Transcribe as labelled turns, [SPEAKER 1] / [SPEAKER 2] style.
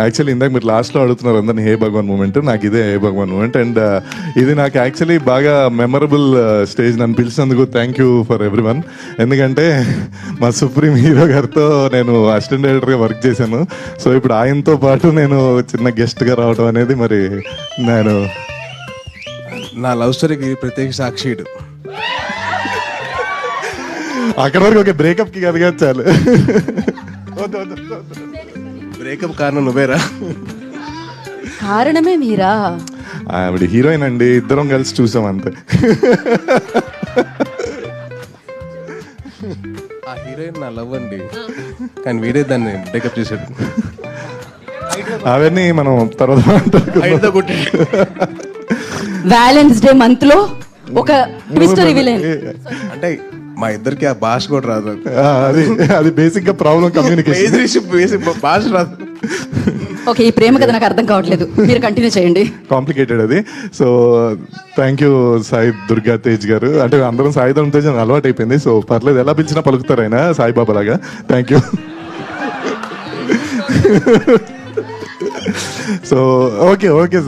[SPEAKER 1] Actually ఇందాక మీరు లాస్ట్లో అడుగుతున్నారు అందరినీ హే భగవాన్ మూమెంట్, నాకు ఇదే హే భగవాన్ మూమెంట్. అండ్ ఇది నాకు యాక్చువల్లీ బాగా మెమరబుల్ స్టేజ్. నన్ను పిలిచినందుకు thank you for everyone. ఎందుకంటే మా సుప్రీం హీరో గారితో నేను అసిస్టెంట్ డైరెక్టర్గా వర్క్ చేశాను. సో ఇప్పుడు ఆయనతో పాటు నేను చిన్న గెస్ట్గా రావడం అనేది మరి నేను
[SPEAKER 2] నా లవ్ స్టోరీకి ప్రత్యేక సాక్షిడు.
[SPEAKER 1] అక్కడ వరకు ఒక బ్రేకప్కి కదిగా చాలు.
[SPEAKER 2] బ్రేకప్ కారణం నువ్వేరా?
[SPEAKER 3] కారణమే మీరా?
[SPEAKER 1] ఆవిడ హీరోయిన్ అండి, ఇద్దరం కలిసి చూసాం అంతే.
[SPEAKER 2] ఆ హీరోయిన్ నా లవ్ అండి, కానీ వీడే దాన్ని బ్రేకప్ చేశాడు.
[SPEAKER 1] అవన్నీ మనం తర్వాత
[SPEAKER 3] వ్యాలెన్స్ డే మంత్ లో ఒక ట్విస్ట్ రివీల్
[SPEAKER 2] అంటే మా ఇద్దరికి ఆ భాష కూడా రాదు.
[SPEAKER 1] అది బేసిక్ గా ప్రాబ్లం, కమ్యూనికేషన్
[SPEAKER 2] బేసిక్ భాష రాదు.
[SPEAKER 3] ఓకే, ఈ ప్రేమ కథ నాకు అర్థం కావట్లేదు, మీరు కంటిన్యూ చేయండి.
[SPEAKER 1] కాంప్లికేటెడ్ అది. So thank you Sai Durga Tej గారు. అంటే అందరం సాయిధరం తేజ్ అని అలవాటు అయిపోయింది. సో పర్లేదు, ఎలా పిలిచినా పలుకుతారు ఆయన సాయిబాబా లాగా. Thank you. So okay sir.